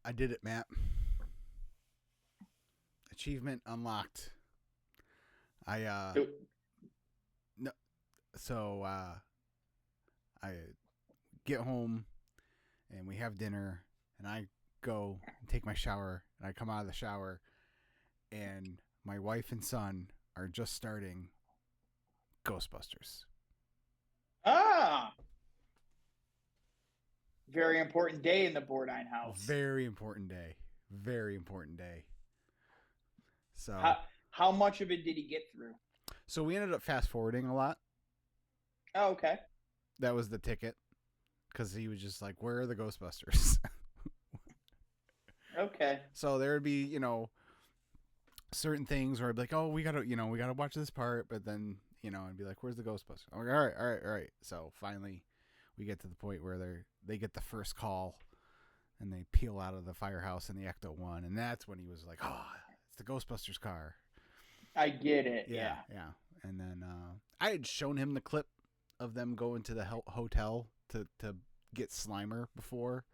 I did it, Matt. Achievement unlocked. I no, so I get home and we have dinner and I go and take my shower and I come out of the shower and my wife and son are just starting Ghostbusters. Ah, very important day in the Bourdine house. Very important day. Very important day. So How much of it did he get through? so we ended up fast forwarding a lot. Oh, okay. That was the ticket because he was just like, "Where are the Ghostbusters?" Okay. So there would be, certain things where I'd be like, "Oh, we gotta watch this part," but then, I'd be like, "Where's the Ghostbusters?" I'm like, all right. So finally, we get to the point where they get the first call, and they peel out of the firehouse in the Ecto One, and that's when he was like, "Oh, it's the Ghostbusters car." I get it. Yeah, Yeah. yeah. And then I had shown him the clip of them going to the hotel to get Slimer before,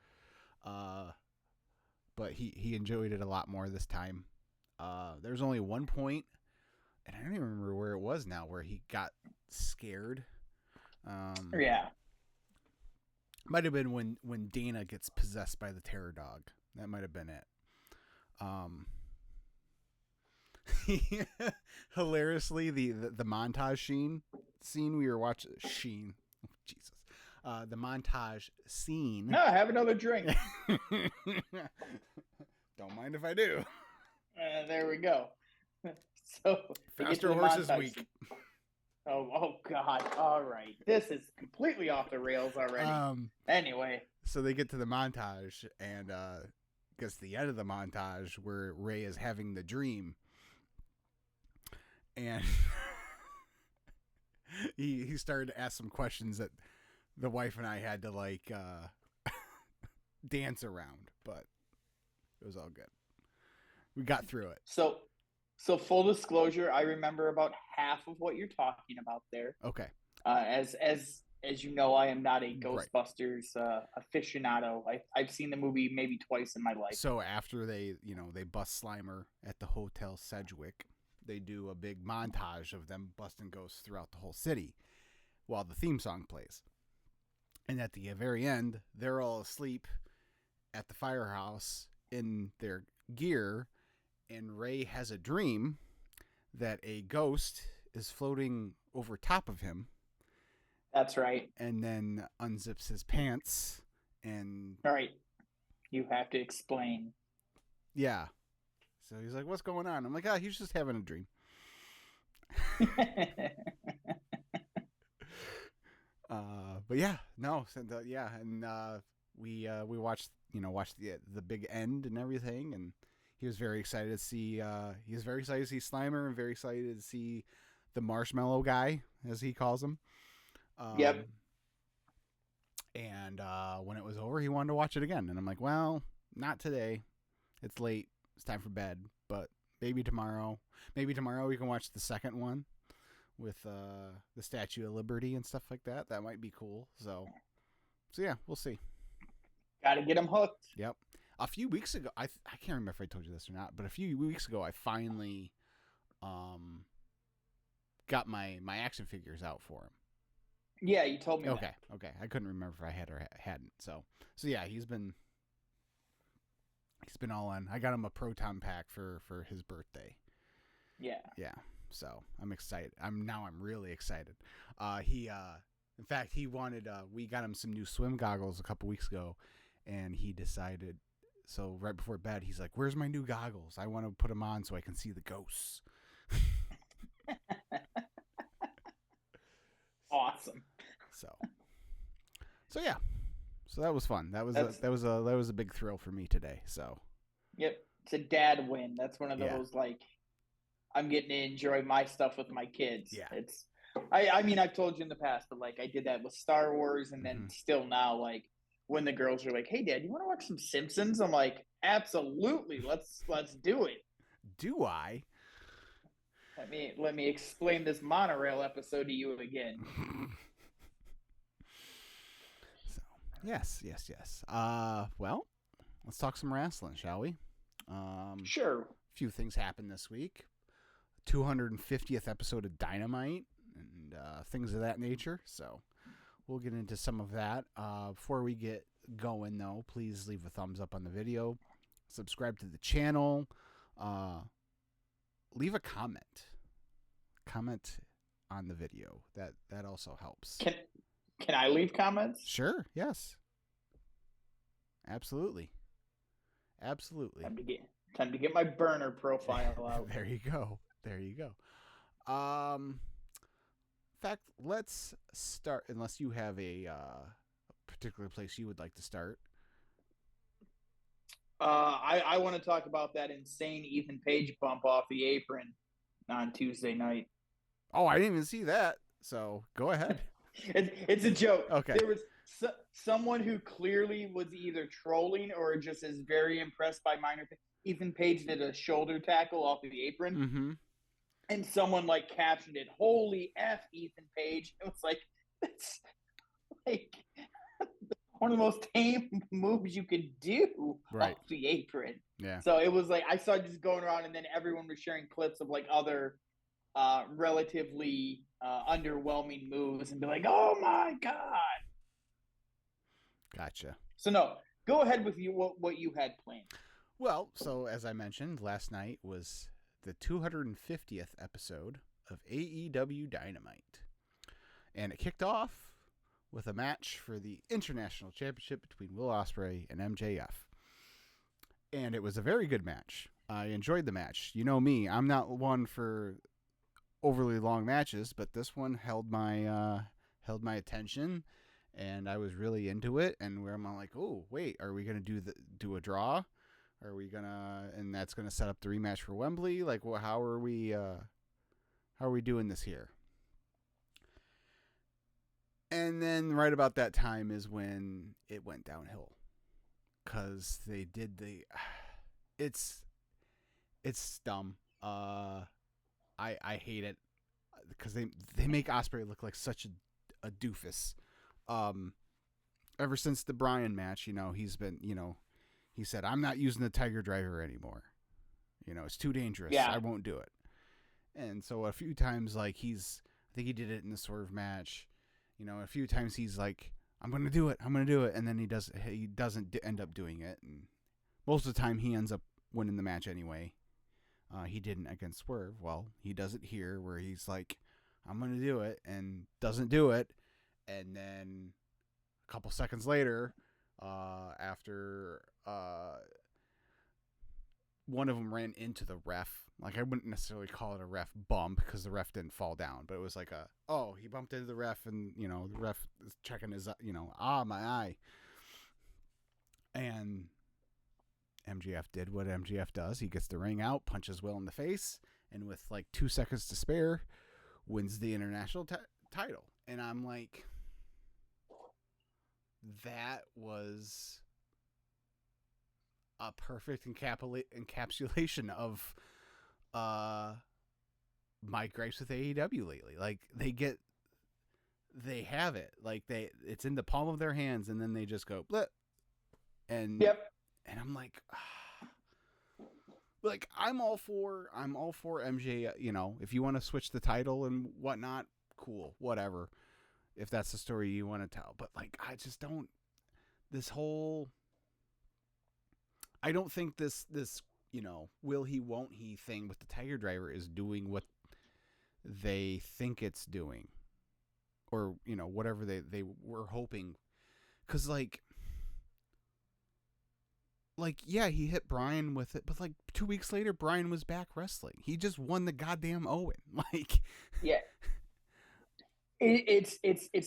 uh, but he enjoyed it a lot more this time. There's only one point, and I don't even remember where it was now, where he got scared. Yeah. Might have been when Dana gets possessed by the terror dog. That might have been it. Hilariously, the montage scene we were watching. Jesus. The montage scene. No, have another drink. Don't mind if I do. There we go. So Faster Horses Week. Oh God! All right, this is completely off the rails already. Anyway, so they get to the montage, and gets to the end of the montage where Ray is having the dream, and he started to ask some questions that the wife and I had to dance around, but it was all good. We got through it. So full disclosure, I remember about half of what you're talking about there. Okay. As you know, I am not a Right. Ghostbusters aficionado. I've seen the movie maybe twice in my life. So after they bust Slimer at the Hotel Sedgwick, they do a big montage of them busting ghosts throughout the whole city while the theme song plays. And at the very end, they're all asleep at the firehouse in their gear, and Ray has a dream that a ghost is floating over top of him. That's right. And then unzips his pants and... All right. You have to explain. Yeah. So he's like, "What's going on?" I'm like, he's just having a dream." But yeah, no, yeah, and we watched the big end and everything, and he was very excited to see Slimer, and very excited to see the marshmallow guy, as he calls him. Yep. And when it was over, he wanted to watch it again, and I'm like, "Well, not today. It's late. It's time for bed. But maybe tomorrow. Maybe tomorrow we can watch the second one with the Statue of Liberty and stuff like that. That might be cool." So yeah, we'll see. Got to get him hooked. Yep. A few weeks ago, I can't remember if I told you this or not, but a few weeks ago, I finally got my action figures out for him. Yeah, you told me. Okay. I couldn't remember if I had or hadn't. So yeah, he's been all in. I got him a proton pack for his birthday. Yeah. Yeah. So I'm excited. I'm really excited. In fact, he wanted. We got him some new swim goggles a couple weeks ago, and he decided. So right before bed, he's like, "Where's my new goggles? I want to put them on so I can see the ghosts." Awesome. So yeah. So that was fun. That was a big thrill for me today. So. Yep, it's a dad win. That's one of those like, I'm getting to enjoy my stuff with my kids. Yeah. I mean, I've told you in the past, but like I did that with Star Wars, and then still now, like when the girls are like, "Hey, Dad, you want to watch some Simpsons?" I'm like, "Absolutely, let's do it." Do I? Let me explain this monorail episode to you again. So yes. Well, let's talk some wrestling, shall we? Sure. A few things happened this week. 250th episode of Dynamite and things of that nature. So we'll get into some of that. Before we get going, though, please leave a thumbs up on the video. Subscribe to the channel. Leave a comment. Comment on the video. That also helps. Can I leave comments? Sure. Yes. Absolutely. Time to get my burner profile out. There you go. In fact, let's start. Unless you have a particular place you would like to start. I want to talk about that insane Ethan Page bump off the apron on Tuesday night. Oh, I didn't even see that. So go ahead. It's a joke. Okay. There was someone who clearly was either trolling or just is very impressed by minor things. Ethan Page did a shoulder tackle off of the apron. Mm-hmm. And someone like captioned it, "Holy F, Ethan Page." It was like, it's like one of the most tame moves you could do off the apron. Yeah. So it was like, I saw just going around, and then everyone was sharing clips of like other relatively underwhelming moves and be like, "Oh my God." Gotcha. So no, go ahead with what you had planned. Well, so as I mentioned, last night was the 250th episode of AEW Dynamite. And it kicked off with a match for the International Championship between Will Ospreay and MJF. And it was a very good match. I enjoyed the match. You know me, I'm not one for overly long matches, but this one held my attention, and I was really into it. And where I'm like, oh wait, are we gonna do a draw? Are we gonna, and that's gonna set up the rematch for Wembley? Like, well, how are we doing this here? And then right about that time is when it went downhill, because they did it's dumb. I hate it because they make Ospreay look like such a doofus. Ever since the Bryan match, he's been, he said, "I'm not using the Tiger Driver anymore. It's too dangerous. Yeah. I won't do it." And so a few times, like I think he did it in the Swerve match. A few times he's like, I'm going to do it. And then he doesn't end up doing it. And most of the time he ends up winning the match anyway. He didn't against Swerve. Well, he does it here where he's like, I'm going to do it, and doesn't do it. And then a couple seconds later, after one of them ran into the ref. Like, I wouldn't necessarily call it a ref bump because the ref didn't fall down, but it was like he bumped into the ref, and the ref is checking his my eye. And MJF did what MJF does. He gets the ring out, punches Will in the face, and with like 2 seconds to spare, wins the international title. And I'm like, that was a perfect encapsulation of my gripes with AEW lately. Like, they have it. Like, it's in the palm of their hands, and then they just go, bleh. And yep. And I'm like, I'm all for MJ. If you want to switch the title and whatnot, cool, whatever. If that's the story you want to tell, but like, I just don't. I don't think this will he, won't he thing with the Tiger Driver is doing what they think it's doing, or whatever they were hoping, because like yeah, he hit Bryan with it, but like 2 weeks later, Bryan was back wrestling. He just won the goddamn Owen. Like, yeah, it's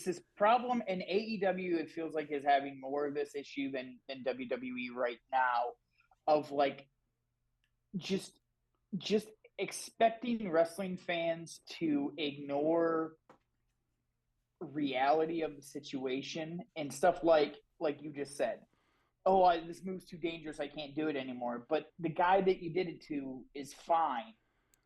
this problem, and AEW, it feels like, is having more of this issue than WWE right now, of like just expecting wrestling fans to ignore reality of the situation and stuff like you just said. Oh, this move's too dangerous, I can't do it anymore. But the guy that you did it to is fine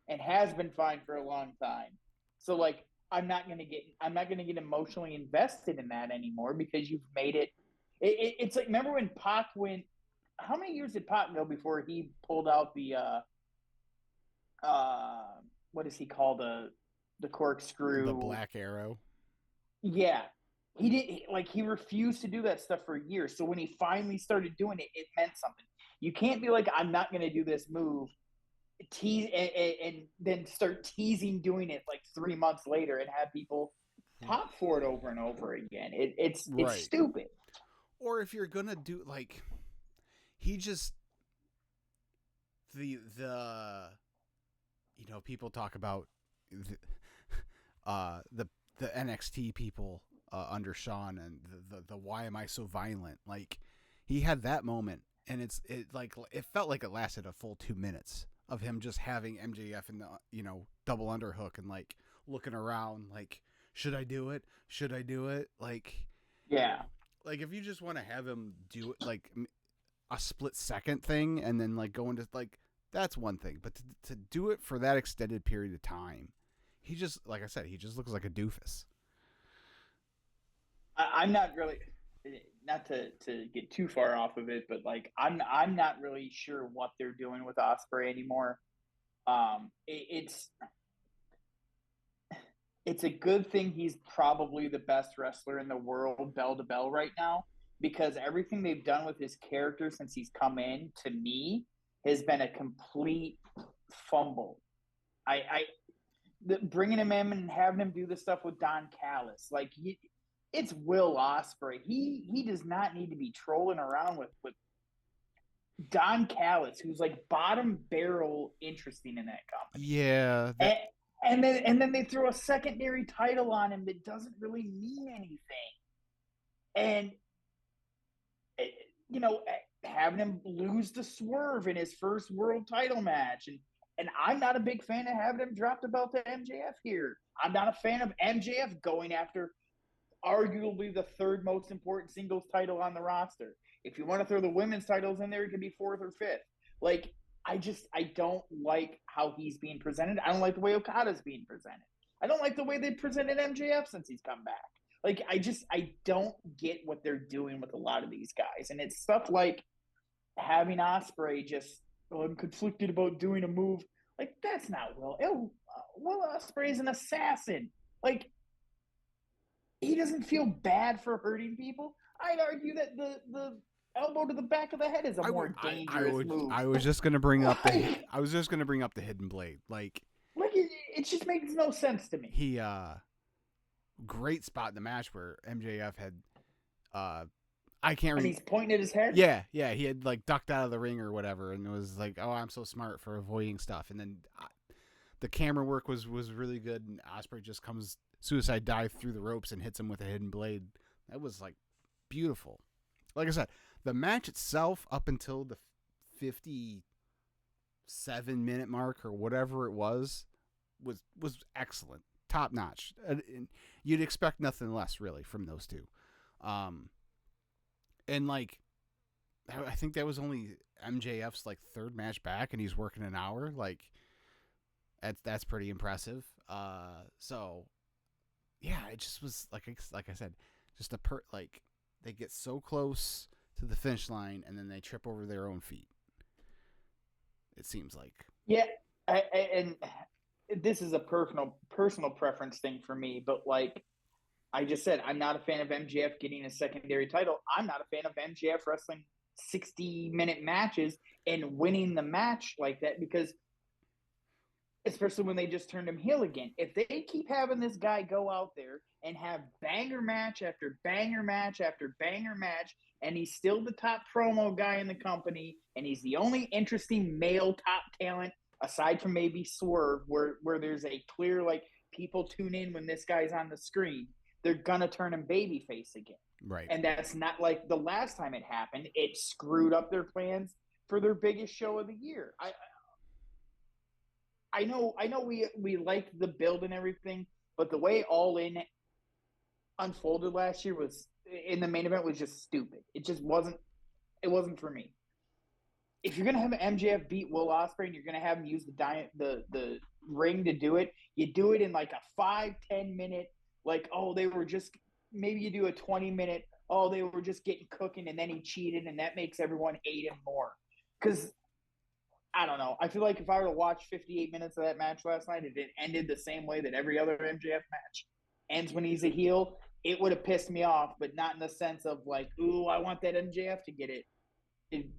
and has been fine for a long time. So like, I'm not gonna get emotionally invested in that anymore because you've made it. It's like, remember when Pac went how many years did Pac go before he pulled out the what does he call the corkscrew? The Black Arrow. Yeah. He refused to do that stuff for years. So when he finally started doing it, it meant something. You can't be like, I'm not going to do this move, tease and then start teasing doing it like 3 months later and have people pop for it over and over again. It's stupid. Or if you're gonna do like, he just the people talk about the NXT people under Shawn and the why am I so violent? Like, he had that moment, and it felt like it lasted a full 2 minutes of him just having MJF in the double underhook and like looking around like, should I do it? Should I do it? Like, yeah. Like, if you just want to have him do it like a split second thing and then like go into like, that's one thing, but to do it for that extended period of time, he just, like I said, he just looks like a doofus. I'm not really, not to get too far off of it, but like I'm not really sure what they're doing with Ospreay anymore. It's a good thing he's probably the best wrestler in the world, bell to bell, right now, because everything they've done with his character since he's come in, to me, has been a complete fumble. Bringing him in and having him do the stuff with Don Callis, like it's Will Ospreay. He does not need to be trolling around with Don Callis, who's like bottom barrel interesting in that company. Yeah. And then they throw a secondary title on him that doesn't really mean anything. And having him lose to Swerve in his first world title match, and I'm not a big fan of having him drop the belt to MJF here. I'm not a fan of MJF going after arguably the third most important singles title on the roster. If you want to throw the women's titles in there, it could be fourth or fifth. Like, I don't like how he's being presented. I don't like the way Okada's being presented. I don't like the way they presented MJF since he's come back. Like, I don't get what they're doing with a lot of these guys. And it's stuff like having Ospreay just, I'm conflicted about doing a move. Like, that's not Will. Will Ospreay is an assassin. Like, he doesn't feel bad for hurting people. I'd argue that the elbow to the back of the head is a more dangerous move. I was just gonna bring up the hidden blade. Like it just makes no sense to me. He great spot in the match where MJF had I can't remember. And he's pointing at his head? Yeah, he had like ducked out of the ring or whatever and it was like, oh, I'm so smart for avoiding stuff. And then the camera work was really good, and Ospreay just comes suicide dive through the ropes and hits him with a hidden blade. That was like beautiful. Like I said, the match itself up until the 57-minute mark or whatever it was excellent, top notch. And you'd expect nothing less really from those two. And like, I think that was only MJF's like third match back, and he's working an hour. Like, that's pretty impressive. So yeah, it just was like I said, just like they get so close to the finish line and then they trip over their own feet. It seems like. Yeah, and this is a personal preference thing for me, but like I just said, I'm not a fan of MJF getting a secondary title. I'm not a fan of MJF wrestling 60-minute matches and winning the match like that, because especially when they just turned him heel again. If they keep having this guy go out there and have banger match after banger match after banger match, and he's still the top promo guy in the company, and he's the only interesting male top talent aside from maybe Swerve, where there's a clear, like, people tune in when this guy's on the screen, they're going to turn him babyface again. Right. And that's not like the last time it happened. It screwed up their plans for their biggest show of the year. I know we liked the build and everything, but the way All In unfolded last year was in the main event was just stupid. It just wasn't for me. If you're gonna have MJF beat Will Ospreay and you're gonna have him use the ring to do it, you do it in like a 5-10 minute, like, oh, they were just, maybe you do a 20-minute oh, they were just getting cooking and then he cheated and that makes everyone hate him more. Because, I don't know. I feel like if I were to watch 58 minutes of that match last night, if it ended the same way that every other MJF match ends when he's a heel, it would have pissed me off, but not in the sense of like, ooh, I want that MJF to get it.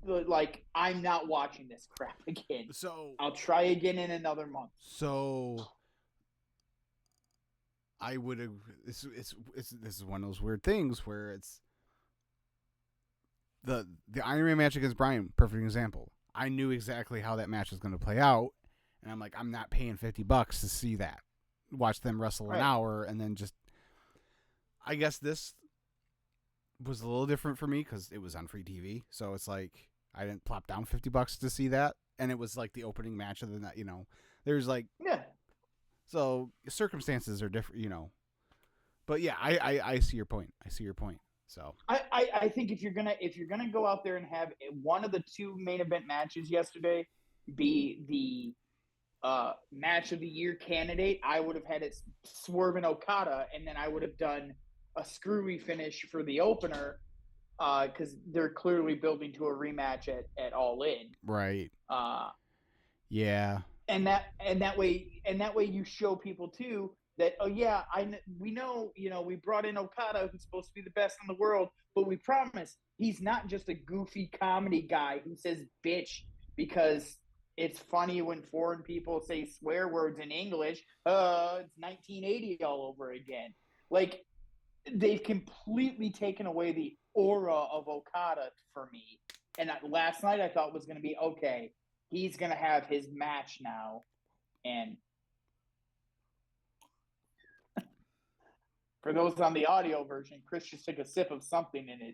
Like, I'm not watching this crap again. So I'll try again in another month. So I would have. This is one of those weird things where it's the Iron Man match against Bryan. Perfect example. I knew exactly how that match was going to play out, and I'm like, I'm not paying $50 to see that. Watch them wrestle an hour, and then just. I guess this was a little different for me because it was on free TV, so it's like I didn't plop down $50 to see that, and it was like the opening match of the night. There's like so circumstances are different, But yeah, I see your point. So I think if you're gonna go out there and have one of the two main event matches yesterday be the match of the year candidate, I would have had it Swerve and Okada, and then I would have done a screwy finish for the opener because they're clearly building to a rematch at All In. Right. Yeah. And that way you show people too that, oh yeah, we know, we brought in Okada who's supposed to be the best in the world, but we promise he's not just a goofy comedy guy who says bitch because it's funny when foreign people say swear words in English. It's 1980 all over again. Like, they've completely taken away the aura of Okada for me. And last night I thought was going to be, okay, he's going to have his match now. And for those on the audio version, Chris just took a sip of something and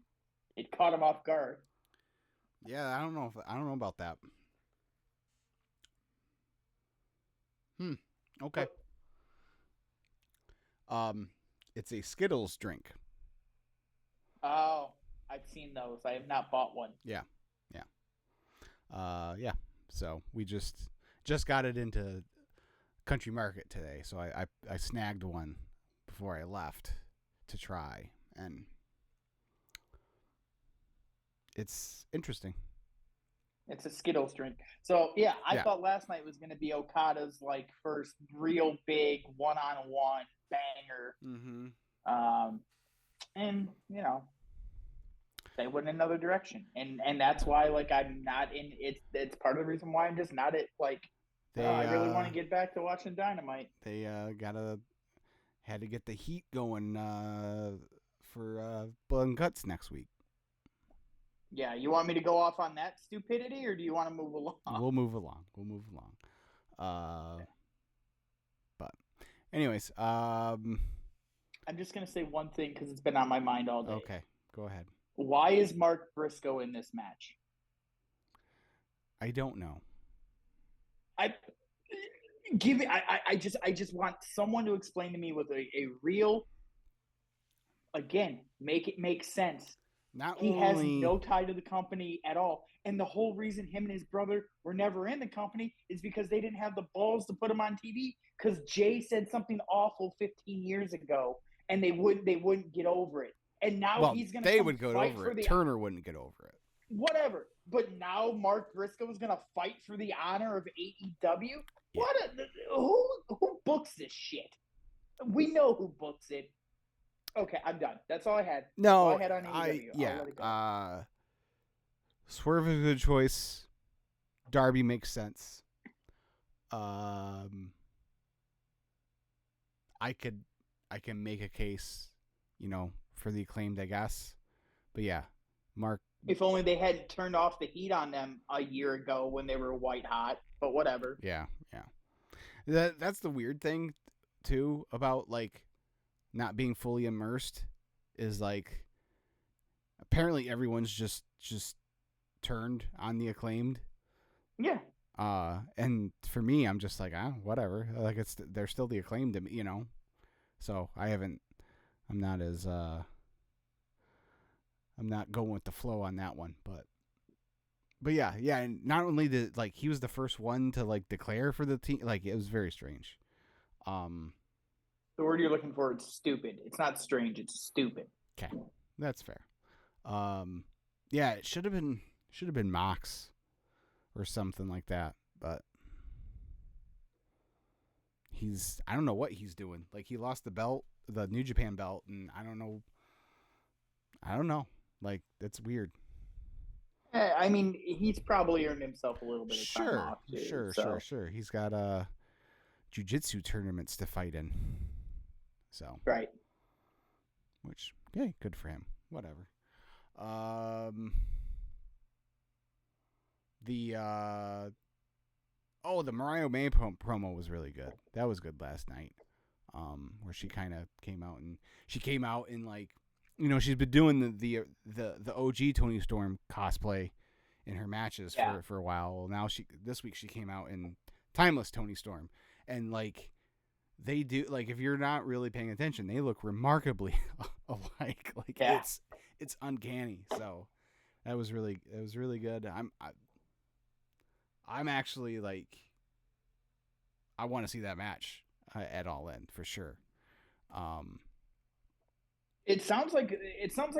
it caught him off guard. Yeah, I don't know about that. Okay. It's a Skittles drink. Oh, I've seen those. I have not bought one. Yeah. Yeah. So we just got it into Country Market today, so I snagged one before I left to try, and it's interesting. It's a Skittles drink. So yeah, I thought last night was going to be Okada's like first real big one-on-one banger. Mm-hmm. And they went in another direction, and that's why like I'm not in. It's part of the reason why I'm just not at like. I really want to get back to watching Dynamite. They had to get the heat going for Blood and Guts next week. Yeah, you want me to go off on that stupidity, or do you want to move along? We'll move along. But anyways, I'm just gonna say one thing because it's been on my mind all day. Okay, go ahead. Why is Mark Briscoe in this match? I don't know. I just want someone to explain to me with a real, again, make it make sense. He has no tie to the company at all. And the whole reason him and his brother were never in the company is because they didn't have the balls to put him on TV because Jay said something awful 15 years ago and they wouldn't get over it. And now he's going to would go over it. Turner wouldn't get over it. Whatever. But now Mark Briscoe is going to fight for the honor of AEW? Yeah. Who books this shit? We know who books it. Okay, I'm done. That's all I had. No, all I had on AEW. Swerve is a good choice. Darby makes sense. I can make a case, for the Acclaimed, I guess. But yeah, Mark. If only they hadn't turned off the heat on them a year ago when they were white hot. But whatever. Yeah. That's the weird thing too about like not being fully immersed is like apparently everyone's just turned on the Acclaimed. Yeah. And for me, I'm just like, whatever. Like they're still the Acclaimed, So I'm not going with the flow on that one, but yeah, and not only did like he was the first one to like declare for the team, like it was very strange. The word you're looking for is stupid. It's not strange, it's stupid. Okay. That's fair. Yeah, it should have been Mox or something like that, but I don't know what he's doing. Like, he lost the belt, the New Japan belt, and I don't know. Like, that's weird. I mean, he's probably earned himself a little bit of time off too. Sure. He's got jiu-jitsu tournaments to fight in. So right. Which, yeah, good for him. Whatever. The Mariah May promo was really good. That was good last night. Where she kind of came out and like, you know, she's been doing the OG Tony Storm cosplay in her matches for a while. Well, now this week she came out in Timeless Tony Storm, and like, they do, like, if you're not really paying attention, they look remarkably alike. Like, it's uncanny. So that was really good. I'm actually like, I want to see that match at All In for sure. It sounds like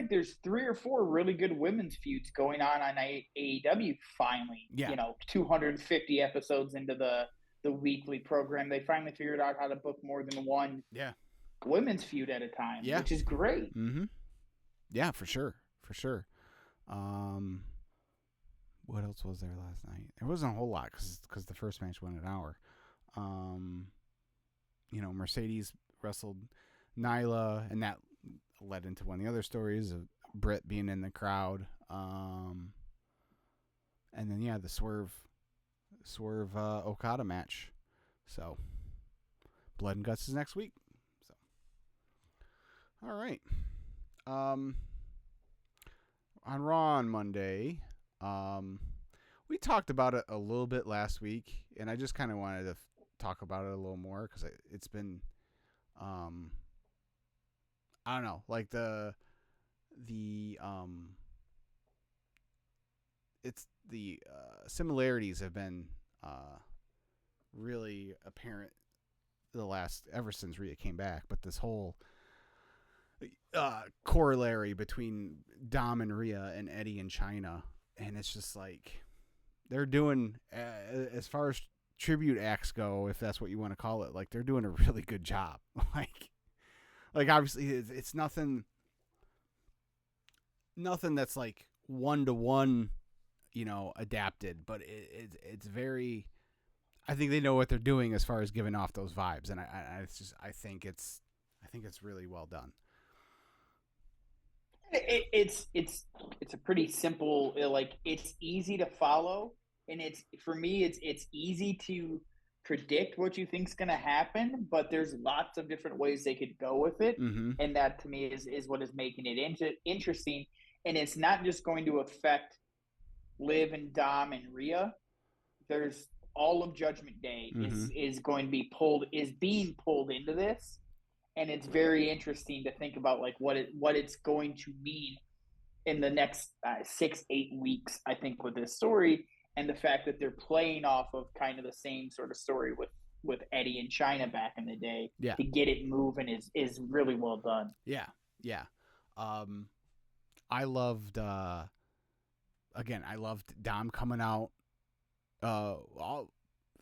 there's 3 or 4 really good women's feuds going on AEW finally. Yeah. You know, 250 episodes into the weekly program, they finally figured out how to book more than one women's feud at a time, which is great. Mm-hmm. Yeah, for sure. What else was there last night? There wasn't a whole lot because the first match went an hour. You know, Mercedes wrestled Nyla, and that led into one of the other stories of Britt being in the crowd. And then the Swerve Okada match. So Blood and Guts is next week. So all right. On Raw on Monday, we talked about it a little bit last week, and I just kind of wanted to talk about it a little more because it's been, I don't know, like the similarities have been really apparent ever since Rhea came back, but this whole corollary between Dom and Rhea and Eddie and Chyna, and it's just like they're doing, as far as tribute acts go, if that's what you want to call it, like, they're doing a really good job. like obviously it's nothing that's like 1-to-1, you know, adapted, but it's very, I think they know what they're doing as far as giving off those vibes, and I think it's really well done. It's a pretty simple, like, it's easy to follow, and for me it's easy to predict what you think's going to happen, but there's lots of different ways they could go with it. Mm-hmm. And that to me is what is making it interesting. And it's not just going to affect Liv and Dom and Rhea. There's all of Judgment Day is being pulled into this. And it's very interesting to think about, like, what it's going to mean in the next 6-8 weeks, I think, with this story, and the fact that they're playing off of kind of the same sort of story with Eddie and Chyna back in the day to get it moving is really well done. Yeah. I loved Dom coming out all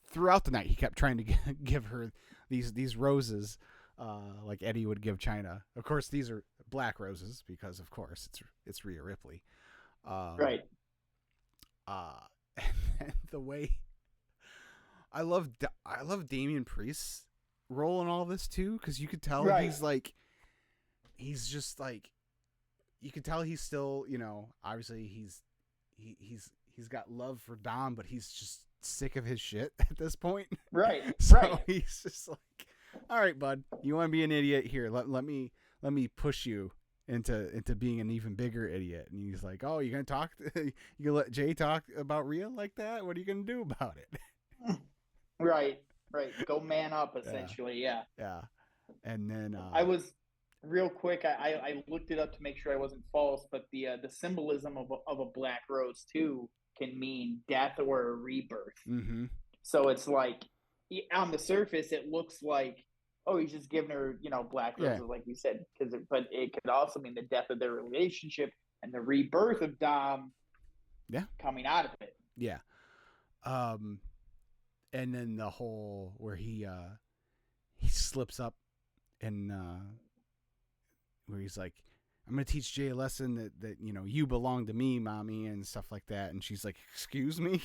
throughout the night. He kept trying to give her these roses. Like Eddie would give Chyna. Of course, these are black roses because, of course, it's Rhea Ripley. Right. And the way I love Damian Priest's role in all this too, because you could tell he's just like, you could tell he's still, you know, obviously he's got love for Dom, but he's just sick of his shit at this point. Right. So he's just like, all right, bud, you want to be an idiot? Here, let me push you into being an even bigger idiot. And he's like, oh, you're gonna talk? You gonna let Jay talk about Rhea like that? What are you gonna do about it? Right. Go man up, essentially. Yeah. And then I was real quick. I looked it up to make sure I wasn't false, but the symbolism of a black rose too can mean death or a rebirth. Mm-hmm. So it's like, on the surface, it looks like oh, he's just giving her, black roses, like you said, but it could also mean the death of their relationship and the rebirth of Dom. Yeah. Coming out of it. Yeah. And then the whole where he slips up and where he's like, I'm gonna teach Jay a lesson that you belong to me, mommy, and stuff like that. And she's like, excuse me.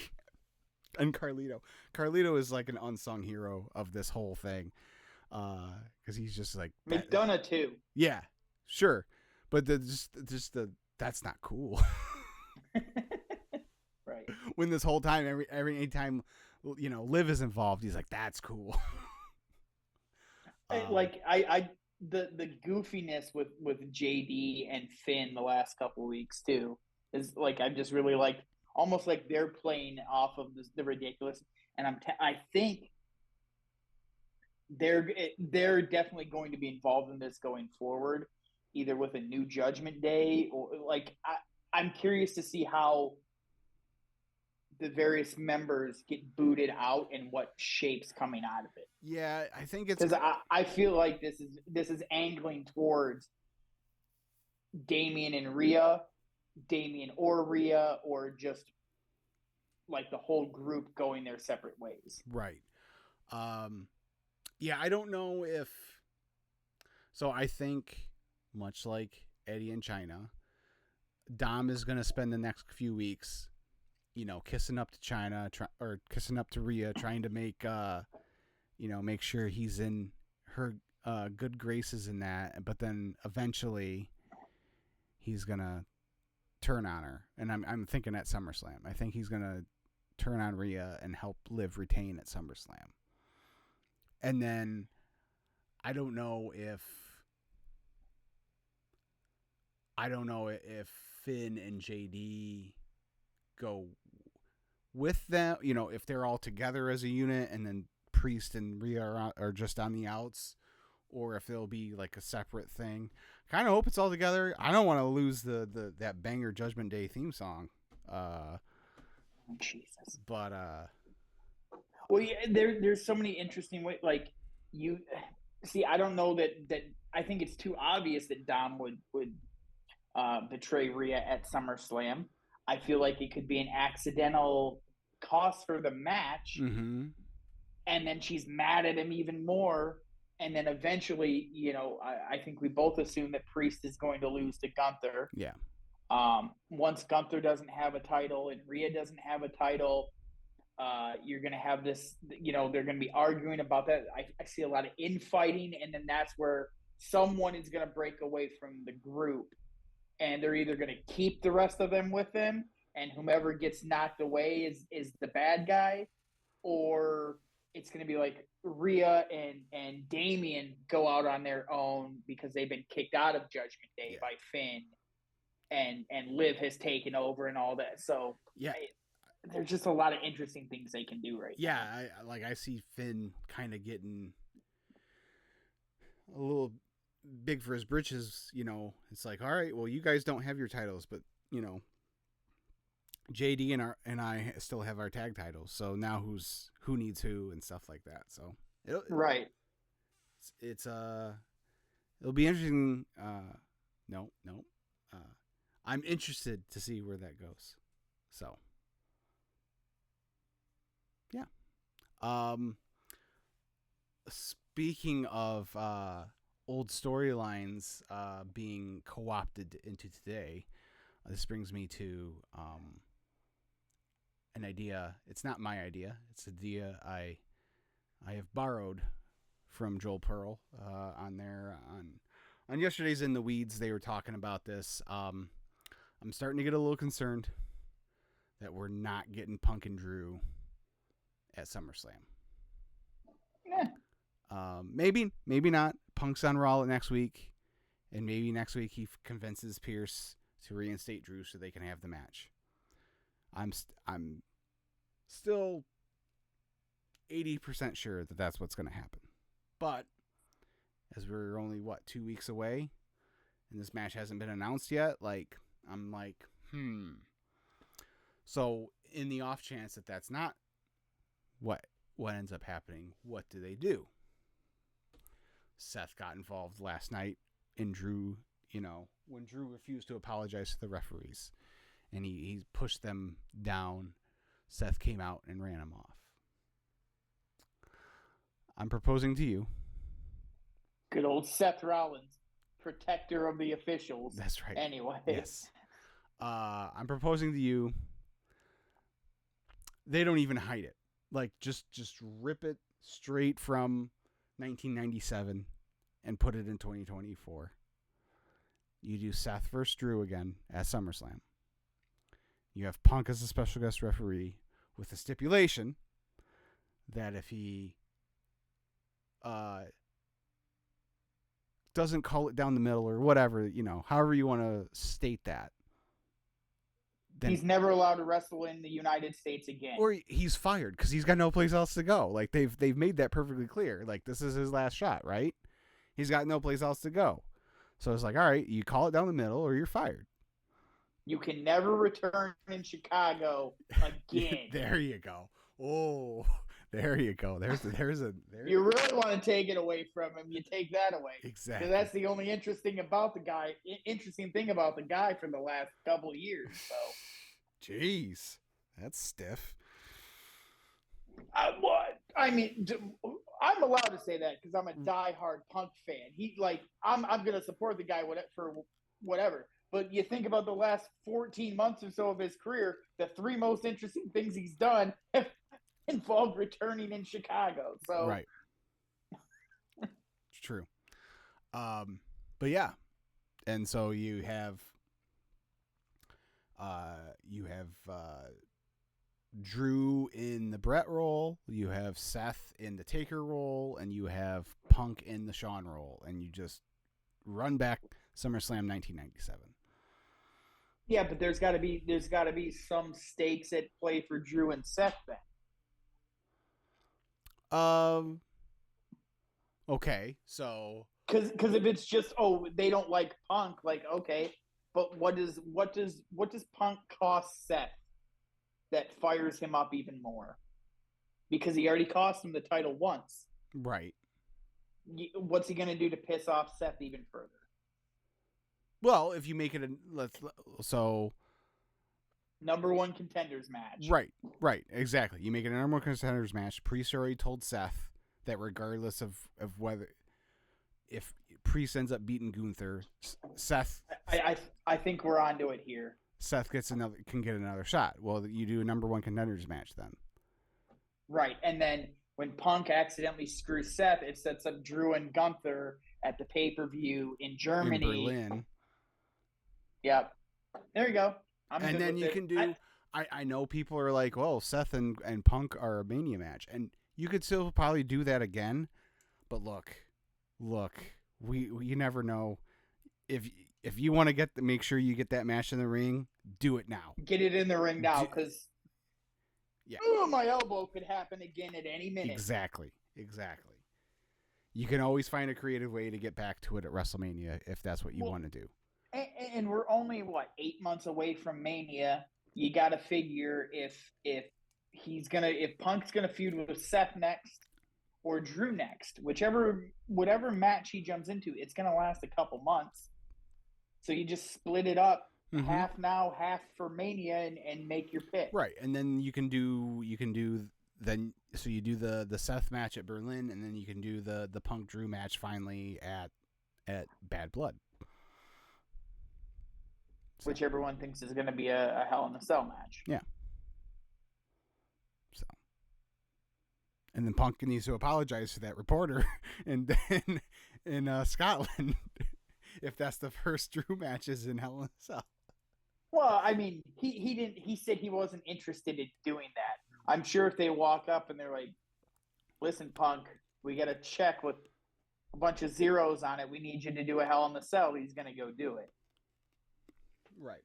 And Carlito is like an unsung hero of this whole thing, because he's just like McDonough too. Yeah, sure, but that's not cool. Right. When this whole time, every time, Liv is involved, he's like, that's cool. The goofiness with JD and Finn the last couple of weeks too is like, I'm just really like, almost like they're playing off of the ridiculous, and I think they're definitely going to be involved in this going forward, either with a new Judgment Day or like I'm curious to see how the various members get booted out and what shapes coming out of it. Yeah, I think it's because I feel like this is angling towards Damian and Rhea. Damian or Rhea, or just like the whole group going their separate ways. Right. Yeah, I don't know if. So I think, much like Eddie and Chyna, Dom is going to spend the next few weeks, kissing up to Chyna, or kissing up to Rhea, trying to make, make sure he's in her good graces in that. But then eventually, he's gonna turn on her, and I'm thinking at SummerSlam. I think he's gonna turn on Rhea and help Liv retain at SummerSlam. And then I don't know if Finn and JD go with them, if they're all together as a unit, and then Priest and Rhea are just on the outs, or if they'll be like a separate thing. Kind of hope it's all together. I don't want to lose that banger Judgment Day theme song. Jesus. But well, yeah, there's so many interesting ways. Like, you see, I don't know that I think it's too obvious that Dom would betray Rhea at SummerSlam. I feel like it could be an accidental cost for the match, mm-hmm. and then she's mad at him even more. And then eventually, I think we both assume that Priest is going to lose to Gunther. Yeah. Once Gunther doesn't have a title and Rhea doesn't have a title, you're going to have this, they're going to be arguing about that. I see a lot of infighting, and then that's where someone is going to break away from the group, and they're either going to keep the rest of them with them, and whomever gets knocked away is the bad guy, or it's going to be like Rhea and Damian go out on their own because they've been kicked out of Judgment Day by Finn, and Liv has taken over and all that. So yeah, there's just a lot of interesting things they can do right now. I see Finn kind of getting a little big for his britches. It's like, all right, well, you guys don't have your titles, but JD and I still have our tag titles. So now who needs who and stuff like that. So right. It'll be interesting. No. I'm interested to see where that goes. So yeah. Speaking of old storylines being co-opted into today, this brings me to an idea. It's not my idea. It's an idea I have borrowed from Joel Pearl on yesterday's In the Weeds. They were talking about this. I'm starting to get a little concerned that we're not getting Punk and Drew at SummerSlam. Yeah. Maybe not. Punk's on Raw next week, and maybe next week he convinces Pierce to reinstate Drew so they can have the match. I'm still 80% sure that that's what's going to happen. But as we're only 2 weeks away, and this match hasn't been announced yet, I'm like, So in the off chance that that's not what ends up happening, what do they do? Seth got involved last night and Drew, when Drew refused to apologize to the referees and he pushed them down, Seth came out and ran him off. I'm proposing to you. Good old Seth Rollins, protector of the officials. That's right. Anyway. Yes. I'm proposing to you. They don't even hide it. Like, just rip it straight from 1997 and put it in 2024. You do Seth versus Drew again at SummerSlam. You have Punk as a special guest referee with a stipulation that if he doesn't call it down the middle or whatever, however you want to state that, then he's never allowed to wrestle in the United States again. Or he's fired because he's got no place else to go. Like, they've made that perfectly clear. Like, this is his last shot, right? He's got no place else to go. So it's like, all right, you call it down the middle or you're fired. You can never return in Chicago again. There you go. Oh, there you go. There. You really want to take it away from him, you take that away. Exactly. Because that's the only interesting thing about the guy for the last couple of years. So, jeez, that's stiff. I mean, I'm allowed to say that because I'm a diehard Punk fan. I'm gonna support the guy for whatever. But you think about the last 14 months or so of his career, the three most interesting things he's done have involved returning in Chicago. So right, it's true. But yeah, and so you have Drew in the Brett role, you have Seth in the Taker role, and you have Punk in the Shawn role, and you just run back SummerSlam 1997. Yeah, but there's got to be some stakes at play for Drew and Seth then. Okay, so because if it's just they don't like Punk, like, okay, but what does Punk cost Seth that fires him up even more? Because he already cost him the title once. Right. What's he going to do to piss off Seth even further? Well, if you make it number one contenders match. Right, exactly. You make it a number one contenders match. Priest already told Seth that regardless of whether if Priest ends up beating Gunther, Seth. I think we're onto it here. Seth can get another shot. Well, you do a number one contenders match then. Right, and then when Punk accidentally screws Seth, it sets up Drew and Gunther at the pay-per-view in Germany. In Berlin. Yep. There you go. And then you can do... I know people are like, well, Seth and Punk are a Mania match. And you could still probably do that again. But look, you never know. If you want to make sure you get that match in the ring, do it now. Get it in the ring now, because yeah, my elbow could happen again at any minute. Exactly. You can always find a creative way to get back to it at WrestleMania if that's what you want to do. And we're only 8 months away from Mania. You got to figure if Punk's gonna feud with Seth next or Drew next, whatever match he jumps into, it's gonna last a couple months. So you just split it up, half now, half for Mania, and make your pick. Right, and then you can do so you do the Seth match at Berlin, and then you can do the Punk Drew match finally at Bad Blood. Which everyone thinks is going to be a Hell in a Cell match. Yeah. So, and then Punk needs to apologize to that reporter in Scotland if that's the first Drew matches in Hell in a Cell. Well, I mean, he didn't. He said he wasn't interested in doing that. I'm sure if they walk up and they're like, "Listen, Punk, we got a check with a bunch of zeros on it. We need you to do a Hell in a Cell." He's going to go do it. Right.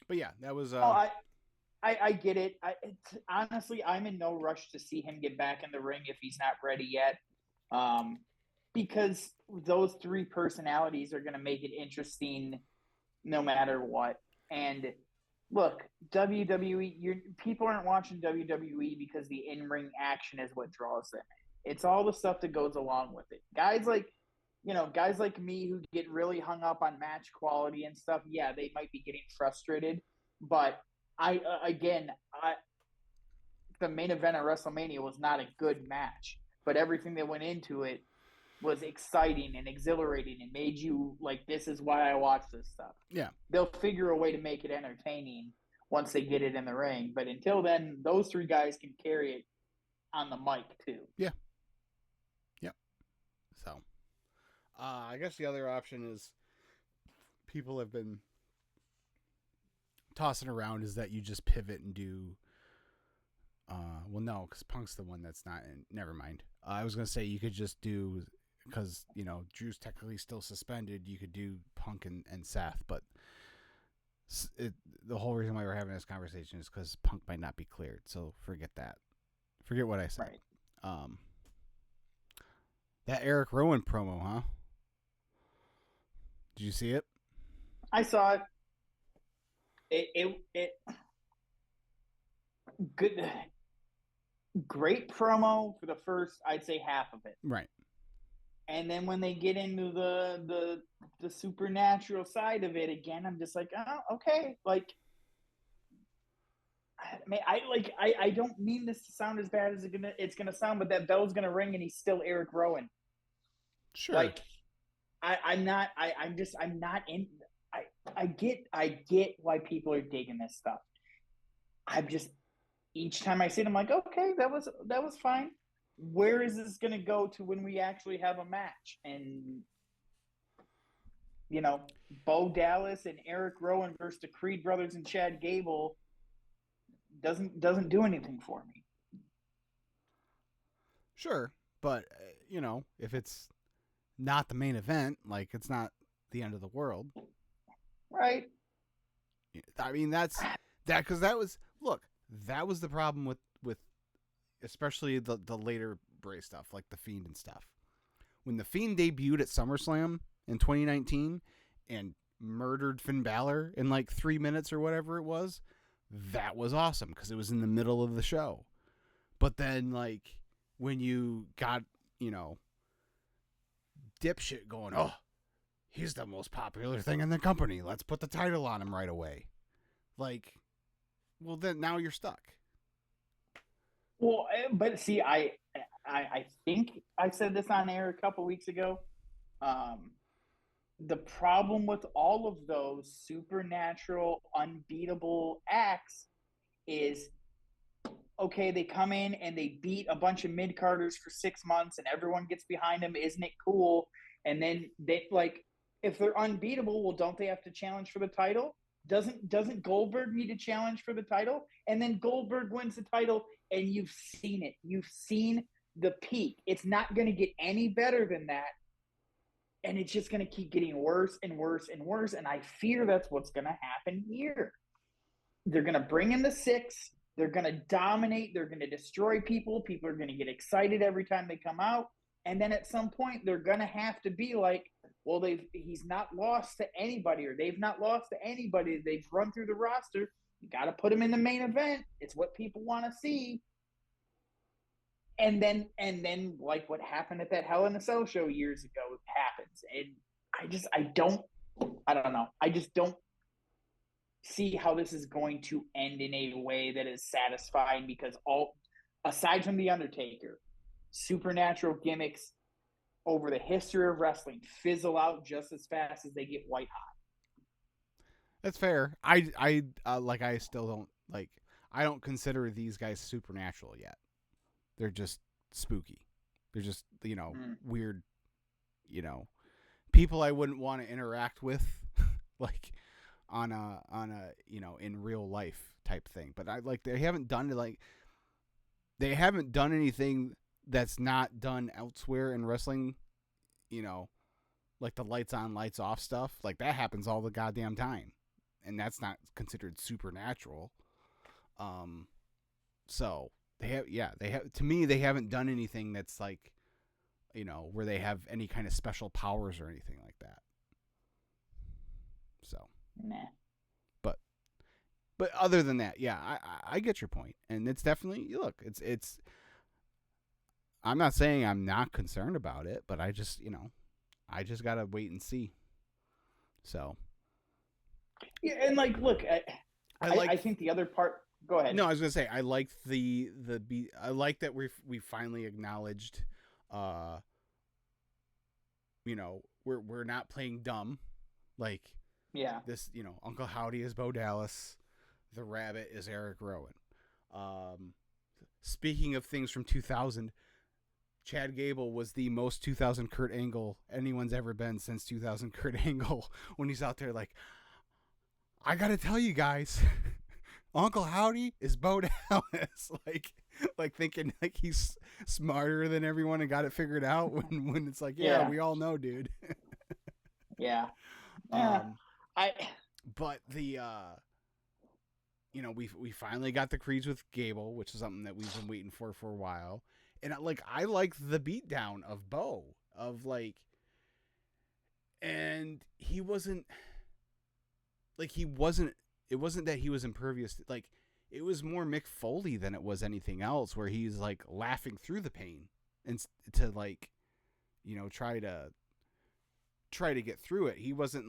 But yeah, that was I get it. Honestly, I'm in no rush to see him get back in the ring if he's not ready yet. Because those three personalities are going to make it interesting no matter what. And look, WWE, people aren't watching WWE because the in-ring action is what draws them. It's all the stuff that goes along with it. Guys like me who get really hung up on match quality and stuff, yeah, they might be getting frustrated. But the main event of WrestleMania was not a good match, but everything that went into it was exciting and exhilarating and made you like, this is why I watch this stuff. Yeah. They'll figure a way to make it entertaining once they get it in the ring. But until then, those three guys can carry it on the mic too. Yeah. Yep. So, I guess the other option is people have been tossing around is that you just pivot and do. Well, no, because Punk's the one that's not in. Never mind. I was going to say you could just do, because, Drew's technically still suspended, you could do Punk and Seth, but the whole reason why we're having this conversation is because Punk might not be cleared, so forget that. Forget what I said. Right. That Eric Rowan promo, huh? Did you see it? I saw it. It good, great promo for the first, I'd say, half of it. Right. And then when they get into the supernatural side of it again, I'm just like, oh, okay. Like, I don't mean this to sound as bad as it's gonna sound, but that bell's gonna ring and he's still Eric Rowan. Sure. Like, I get why people are digging this stuff. Each time I see it, I'm like, okay, that was fine. Where is this going to go to when we actually have a match? And, Bo Dallas and Eric Rowan versus the Creed brothers and Chad Gable doesn't do anything for me. Sure, but, if it's not the main event, like, it's not the end of the world. Right. I mean, because that was the problem with especially the later Bray stuff, like the Fiend and stuff. When the Fiend debuted at SummerSlam in 2019 and murdered Finn Balor in like 3 minutes or whatever it was, that was awesome because it was in the middle of the show. But then, like, when you got, dipshit going, oh, he's the most popular thing in the company, let's put the title on him right away. Like, well, then now you're stuck. Well, but see, I think I said this on air a couple weeks ago. The problem with all of those supernatural, unbeatable acts is, okay, they come in and they beat a bunch of mid-carders for 6 months and everyone gets behind them. Isn't it cool? And then they, like, if they're unbeatable, well, don't they have to challenge for the title? Doesn't Goldberg need to challenge for the title? And then Goldberg wins the title, and you've seen it. You've seen the peak. It's not going to get any better than that. And it's just going to keep getting worse and worse and worse. And I fear that's what's going to happen here. They're going to bring in the 6. They're going to dominate. They're going to destroy people. People are going to get excited every time they come out. And then at some point, they're going to have to be like, well, he's not lost to anybody, or they've not lost to anybody. They've run through the roster. You got to put him in the main event. It's what people want to see. And then like what happened at that Hell in a Cell show years ago happens. And I don't know. I just don't see how this is going to end in a way that is satisfying, because aside from The Undertaker, supernatural gimmicks over the history of wrestling fizzle out just as fast as they get white hot. That's fair. I still don't like. I don't consider these guys supernatural yet. They're just spooky. They're just weird. People I wouldn't want to interact with, like on a in real life type thing. But they haven't done anything that's not done elsewhere in wrestling, like the lights on, lights off stuff. Like, that happens all the goddamn time, and that's not considered supernatural. So they have, to me, they haven't done anything that's like, where they have any kind of special powers or anything like that. So, nah. But other than that, yeah, I get your point, and it's definitely, look, it's I'm not saying I'm not concerned about it, but I just, I just gotta wait and see. So. Yeah, and like, look, I think the other part. Go ahead. No, I was gonna say I like I like that we finally acknowledged, we're not playing dumb, like Yeah. this. Uncle Howdy is Bo Dallas, the Rabbit is Eric Rowan. Speaking of things from 2000, Chad Gable was the most 2000 Kurt Angle anyone's ever been since 2000 Kurt Angle when he's out there like, I gotta tell you guys, Uncle Howdy is Bo Dallas. like thinking like he's smarter than everyone and got it figured out when it's like, yeah. We all know, dude. Yeah. But the we finally got the Creeds with Gable, which is something that we've been waiting for a while. And I like the beatdown of Bo and he wasn't it wasn't that he was impervious. It was more Mick Foley than it was anything else, where he's like laughing through the pain and to try to get through it. He wasn't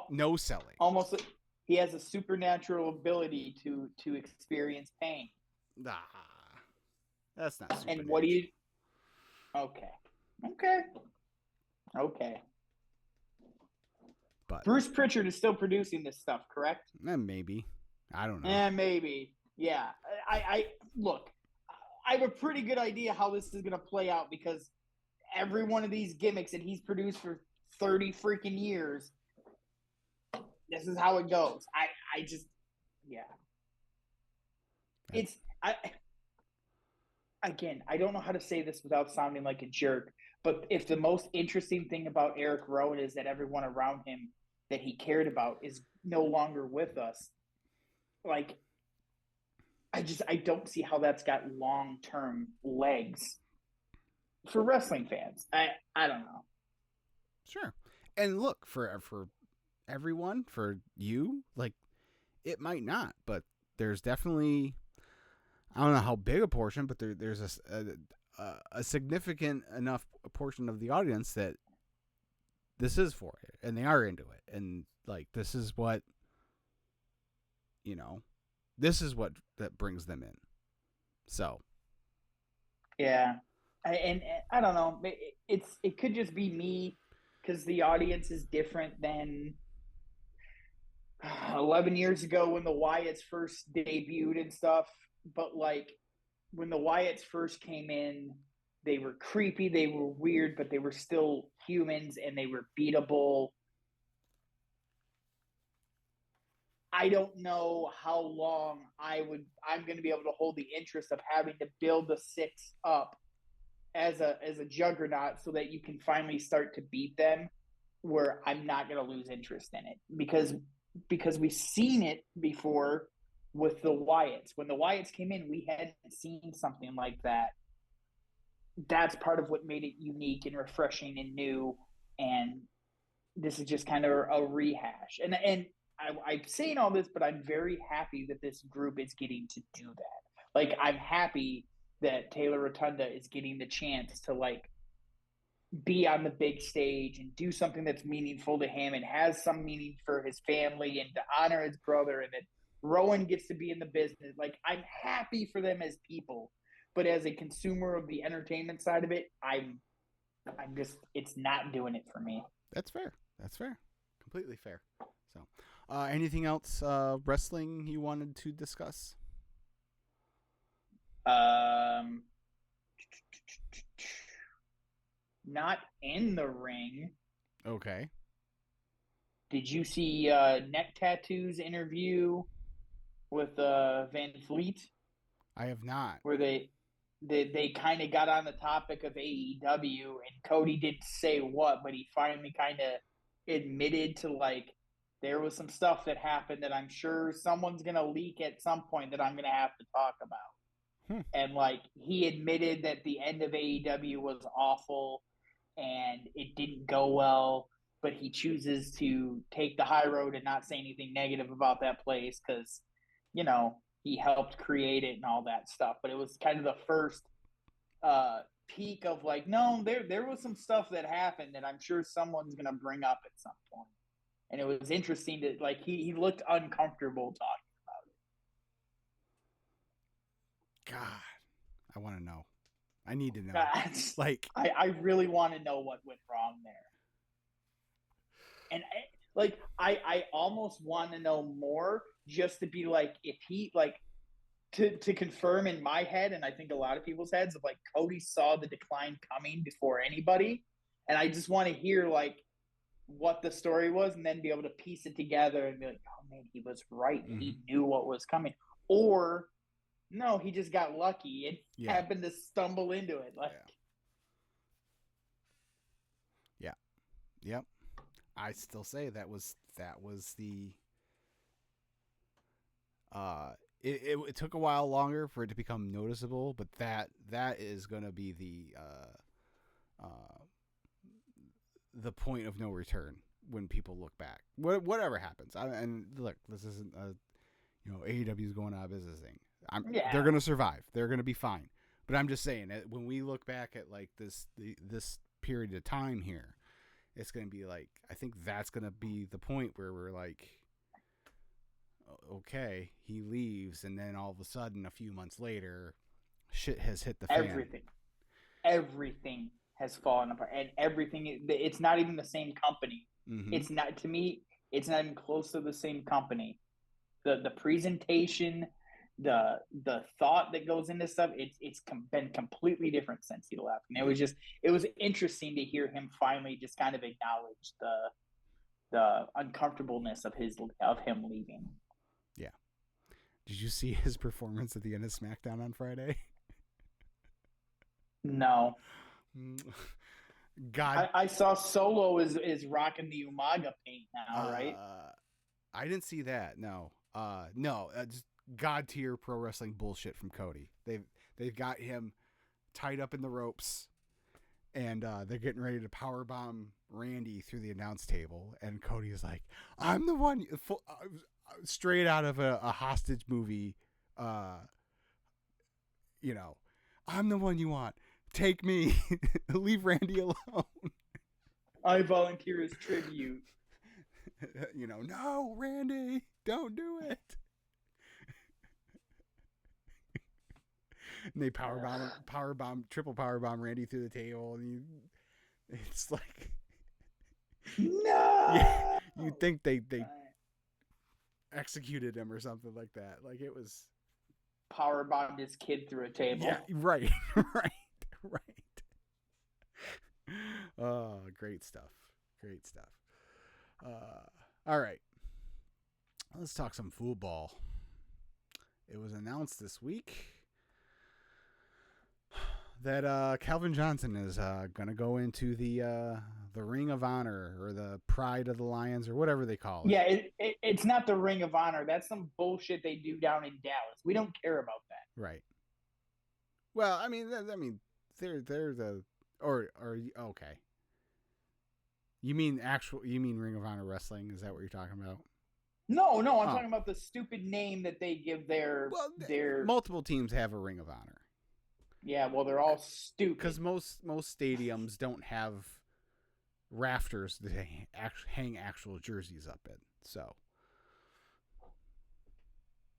no selling. Almost, he has a supernatural ability to experience pain. Nah, that's not supernatural. And what do you? Okay. But Bruce Pritchard is still producing this stuff, correct? Maybe. I don't know. Maybe. Yeah. I look. I have a pretty good idea how this is going to play out, because every one of these gimmicks that he's produced for 30 freaking years, this is how it goes. I just, yeah. Again, I don't know how to say this without sounding like a jerk, but if the most interesting thing about Eric Rowan is that everyone around him that he cared about is no longer with us, I don't see how that's got long-term legs for wrestling fans. I don't know. Sure. And look, for everyone, for you, it might not, but there's definitely, I don't know how big a portion, but there's a significant enough portion of the audience that this is for it, and they are into it, and this is what that brings them in. So yeah, I don't know. It could just be me, because the audience is different than 11 years ago when the Wyatts first debuted and stuff. But when the Wyatts first came in, they were creepy, they were weird, but they were still humans and they were beatable. I don't know how long I'm going to be able to hold the interest of having to build the six up as a juggernaut so that you can finally start to beat them, where I'm not going to lose interest in it, because we've seen it before with the Wyatts. When the Wyatts came in, we hadn't seen something like that. That's part of what made it unique and refreshing and new. And this is just kind of a rehash. And I'm saying all this, but I'm very happy that this group is getting to do that. I'm happy that Taylor Rotunda is getting the chance to be on the big stage and do something that's meaningful to him and has some meaning for his family and to honor his brother, and that Rowan gets to be in the business. I'm happy for them as people, but as a consumer of the entertainment side of it, I'm just, it's not doing it for me. That's fair. Completely fair. So, anything else wrestling you wanted to discuss? Not in the ring. Okay. Did you see Neck Tattoo's interview with Van Fleet? I have not. Where they kind of got on the topic of AEW, and Cody didn't say what, but he finally kind of admitted to there was some stuff that happened that I'm sure someone's going to leak at some point that I'm going to have to talk about. And he admitted that the end of AEW was awful and it didn't go well, but he chooses to take the high road and not say anything negative about that place because, he helped create it and all that stuff. But it was kind of the first peek of like, no, there was some stuff that happened that I'm sure someone's gonna bring up at some point. And it was interesting to like he looked uncomfortable talking about God, I want to know. I need to know. it. I really want to know what went wrong there. And I almost want to know more just to be like, if he like to confirm in my head, and I think a lot of people's heads, of like Cody saw the decline coming before anybody, and I just want to hear like what the story was, and then be able to piece it together and be like, oh man, he was right. Mm-hmm. He knew what was coming. Or no, he just got lucky and happened to stumble into it. Like, Yep. I still say that was the. It took a while longer for it to become noticeable, but that is going to be the point of no return when people look back. Whatever happens, and look, this isn't AEW is going out of business thing. They're going to survive. They're going to be fine. But I'm just saying, when we look back at like this period of time here, it's going to be like, I think that's going to be the point where we're like, okay, he leaves, and then all of a sudden, a few months later, shit has hit the fan. Everything has fallen apart, and everything. It's not even the same company. Mm-hmm. It's not, to me. It's not even close to the same company. The presentation, the thought that goes into stuff, it's been completely different since he left. And it was interesting to hear him finally just kind of acknowledge the uncomfortableness of him leaving. Yeah. Did you see his performance at the end of SmackDown on Friday? No. God, I saw Solo is rocking the Umaga paint now, right? I didn't see that. No. Just God tier pro wrestling bullshit from Cody. They've got him tied up in the ropes, and they're getting ready to powerbomb Randy through the announce table, and Cody is like, "I'm the one." Straight out of a hostage movie. I'm the one you want. Take me. Leave Randy alone. I volunteer as tribute. No, Randy, don't do it. And they triple powerbomb Randy through the table, and it's like, no. Yeah, you'd think they executed him or something like that. Like, it was powerbombed his kid through a table. Yeah, right. Oh, great stuff. All right, let's talk some football. It was announced this week that Calvin Johnson is going to go into the Ring of Honor, or the Pride of the Lions, or whatever they call it. Yeah, it's not the Ring of Honor. That's some bullshit they do down in Dallas. We don't care about that. Right. Well, I mean, they're the or okay. You mean Ring of Honor wrestling? Is that what you're talking about? No, I'm talking about the stupid name that they give their multiple teams have a Ring of Honor. Yeah, well, they're all stupid. Because most stadiums don't have rafters to hang actual jerseys up in. So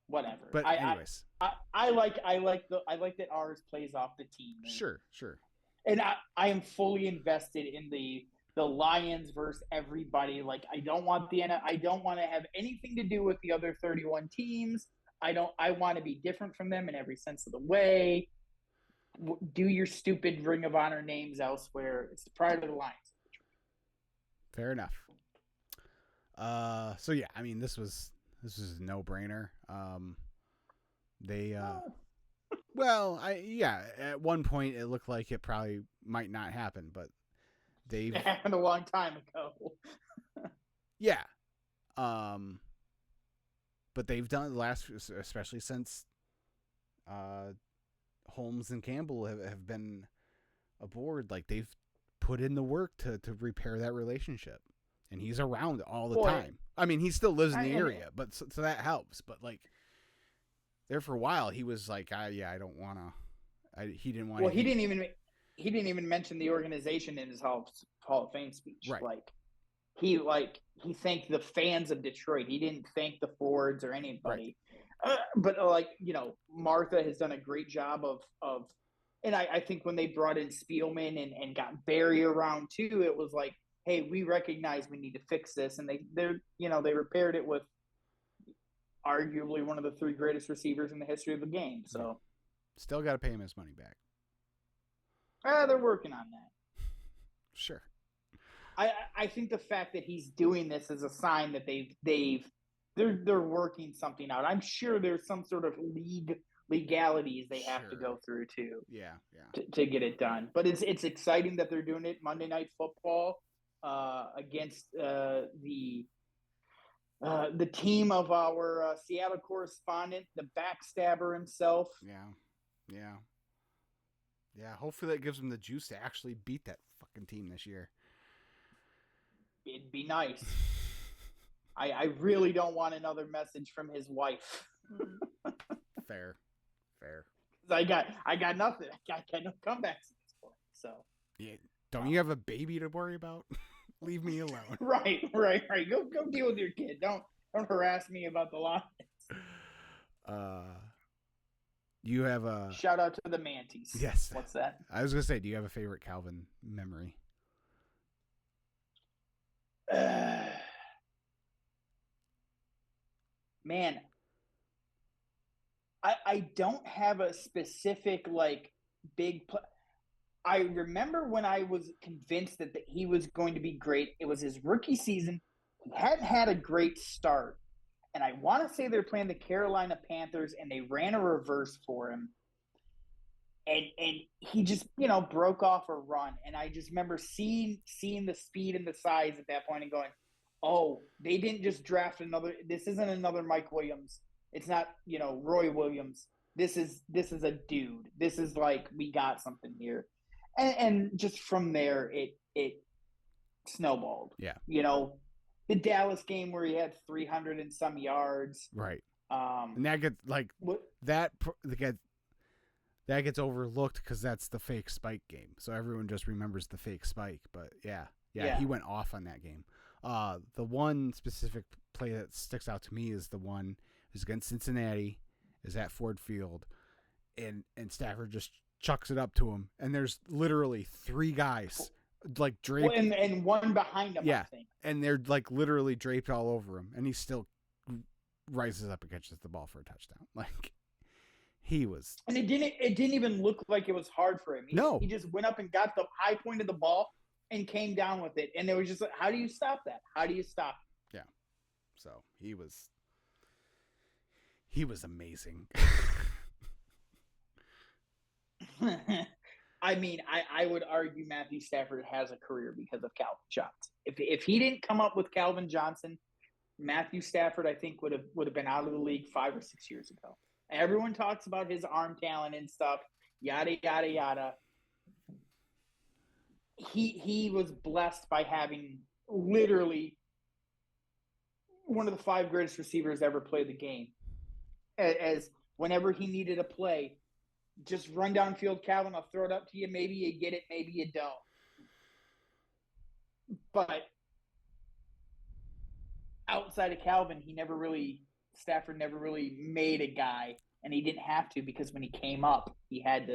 whatever. But anyways, I like that ours plays off the team. Sure. And I am fully invested in the Lions versus everybody. Like, I don't want to have anything to do with the other 31 teams. I want to be different from them in every sense of the way. Do your stupid Ring of Honor names elsewhere. It's the Pride of the Lions. Fair enough. So yeah, I mean, this was a no-brainer. At one point it looked like it probably might not happen, but it happened a long time ago. Yeah. But they've done especially since Holmes and Campbell have been aboard, like, they've put in the work to repair that relationship, and he's around all the time. I mean, he still lives in the area, but so that helps. But like, there for a while, he was like, I don't want to. He didn't want. Well, he didn't even mention the organization in his Hall of Fame speech. Right. He thanked the fans of Detroit. He didn't thank the Fords or anybody. Right. But Martha has done a great job of, and I think when they brought in Spielman and got Barry around too, it was like, hey, we recognize we need to fix this, and they repaired it with arguably one of the 3 greatest receivers in the history of the game. So still got to pay him his money back. They're working on that. Sure. I think the fact that he's doing this is a sign that they're working something out. I'm sure there's some sort of legalities they have to go through too. Yeah. To get it done. But it's exciting that they're doing it Monday Night Football against the team of our Seattle correspondent, the backstabber himself. Yeah. Hopefully that gives him the juice to actually beat that fucking team this year. It'd be nice. I really don't want another message from his wife. Fair. I got nothing. I got no comebacks at this point. So yeah, don't you have a baby to worry about? Leave me alone. Right. Go deal with your kid. Don't harass me about the Lions. You have a shout out to the Manties. Yes. What's that? I was gonna say, do you have a favorite Calvin memory? Man, I don't have a specific big. I remember when I was convinced that he was going to be great. It was his rookie season. He hadn't had a great start, and I want to say they're playing the Carolina Panthers, and they ran a reverse for him, and he just broke off a run, and I just remember seeing the speed and the size at that point and going, oh, they didn't just draft another. This isn't another Mike Williams. It's not, Roy Williams. This is a dude. This is we got something here. And just from there, it snowballed. Yeah. The Dallas game where he had 300 and some yards. Right. And that gets that gets overlooked because that's the fake spike game. So everyone just remembers the fake spike. But yeah, he went off on that game. The one specific play that sticks out to me is the one is against Cincinnati, is at Ford Field, and Stafford just chucks it up to him, and there's literally 3 guys draped, and one behind him. Yeah, I think. And they're literally draped all over him, and he still rises up and catches the ball for a touchdown. He was, and it didn't even look like it was hard for him. He just went up and got the high point of the ball and came down with it, and it was just like, how do you stop that? How do you stop it? Yeah. So he was amazing. I mean, I would argue Matthew Stafford has a career because of Calvin Johnson. If he didn't come up with Calvin Johnson, Matthew Stafford, I think, would have been out of the league 5 or 6 years ago. Everyone talks about his arm talent and stuff, yada yada yada. He was blessed by having literally one of the 5 greatest receivers ever played the game. As whenever he needed a play, just run downfield, Calvin, I'll throw it up to you. Maybe you get it, maybe you don't. But outside of Calvin, Stafford never really made a guy, and he didn't have to, because when he came up, he had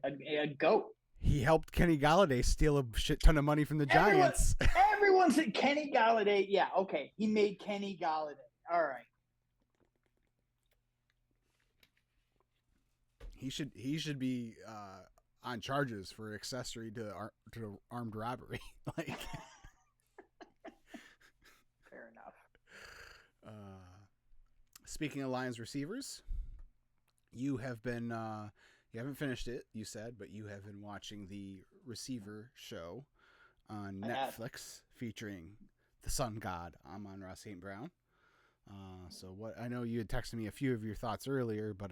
a goat. He helped Kenny Galladay steal a shit ton of money from the Giants. Everyone said Kenny Galladay. Yeah, okay. He made Kenny Galladay. All right. He should be on charges for accessory to armed robbery. Fair enough. Speaking of Lions receivers, you have been you haven't finished it, you said, but you have been watching the Receiver show on Netflix featuring the Sun God, Amon-Ra St. Brown. So what I know you had texted me a few of your thoughts earlier, but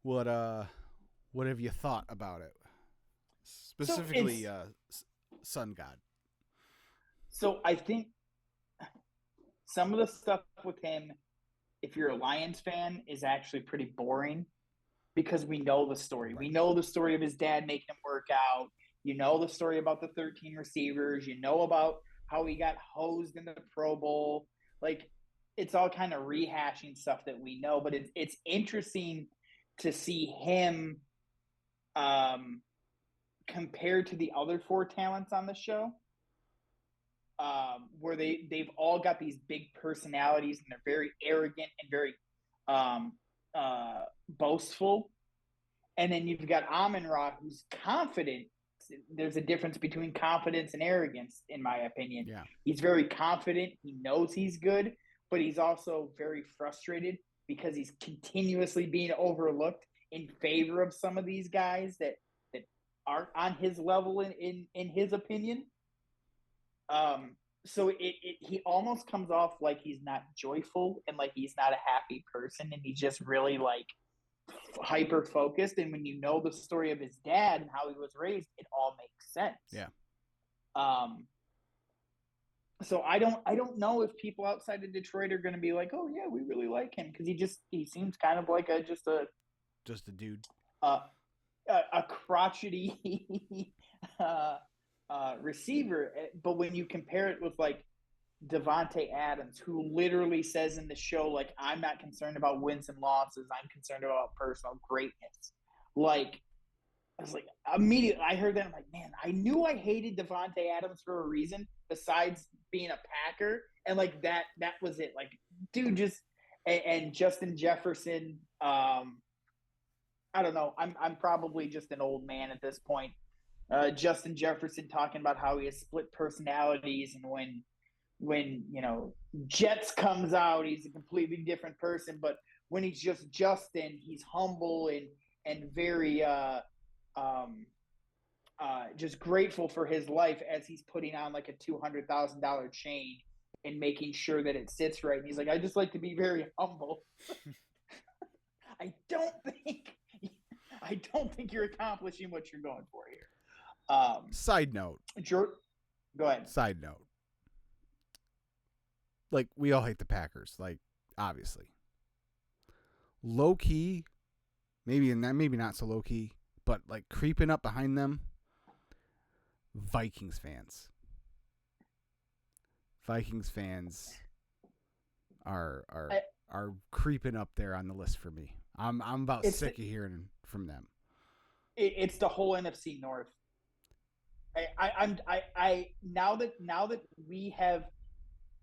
what have you thought about it? Specifically, Sun God. So I think some of the stuff with him, if you're a Lions fan, is actually pretty boring. because we know the story. Right. We know the story of his dad making him work out. You know the story about the 13 receivers. You know about how he got hosed in the Pro Bowl. Like, it's all kind of rehashing stuff that we know, but it's interesting to see him compared to the other 4 talents on the show, where they've all got these big personalities and they're very arrogant and very boastful. And then you've got Amon-Ra, who's confident. There's a difference between confidence and arrogance, in my opinion. Yeah. He's very confident. He knows he's good, but he's also very frustrated because he's continuously being overlooked in favor of some of these guys that aren't on his level in his opinion. So he almost comes off like he's not joyful and like he's not a happy person, and he's just really like hyper focused. And when you know the story of his dad and how he was raised, it all makes sense. Yeah. So I don't know if people outside of Detroit are going to be like, oh yeah, we really like him, because he seems kind of like just a dude, a crotchety receiver. But when you compare it with like Devontae Adams, who literally says in the show, like, I'm not concerned about wins and losses, I'm concerned about personal greatness. Like, I was like, immediately I heard that, I'm like, man, I knew I hated Devontae Adams for a reason besides being a Packer, and like that was it. Like, dude, just and Justin Jefferson, I don't know, I'm probably just an old man at this point. Justin Jefferson talking about how he has split personalities, and when Jets comes out, he's a completely different person. But when he's just Justin, he's humble and very just grateful for his life as he's putting on like a $200,000 chain and making sure that it sits right. And he's like, I just like to be very humble. I don't think you're accomplishing what you're going for here. Side note. Go ahead. Side note. Like, we all hate the Packers, like, obviously. Low key, maybe not so low key, but like creeping up behind them, Vikings fans. Vikings fans are creeping up there on the list for me. I'm about sick of hearing from them. It's the whole NFC North. I now that we have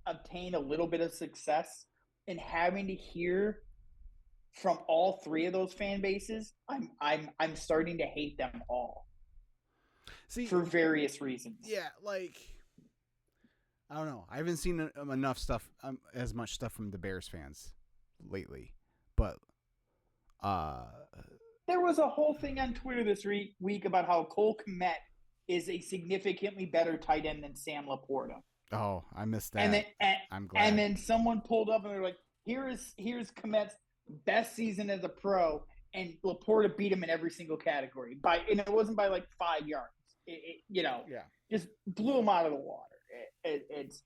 obtained a little bit of success in having to hear from all 3 of those fan bases, I'm starting to hate them all. See, for various reasons. Yeah, like, I don't know. I haven't seen enough stuff, as much stuff from the Bears fans lately, but there was a whole thing on Twitter this week about how Cole Kmet is a significantly better tight end than Sam Laporta. Oh, I missed that. And then, I'm glad. And then someone pulled up and they're like, here's Kmet's best season as a pro, and Laporta beat him in every single category and it wasn't by like 5 yards. Just blew him out of the water. It's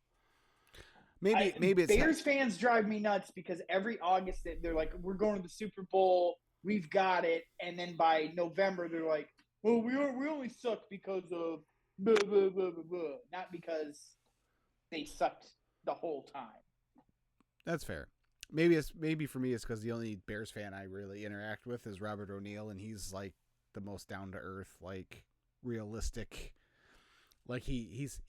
maybe it's Bears fans drive me nuts because every August they're like, we're going to the Super Bowl, we've got it, and then by November they're like, well, we only suck because of blah, blah, blah, blah, blah. Not because they sucked the whole time. That's fair. Maybe for me it's because the only Bears fan I really interact with is Robert O'Neill, and he's like the most down to earth, like realistic. Like he's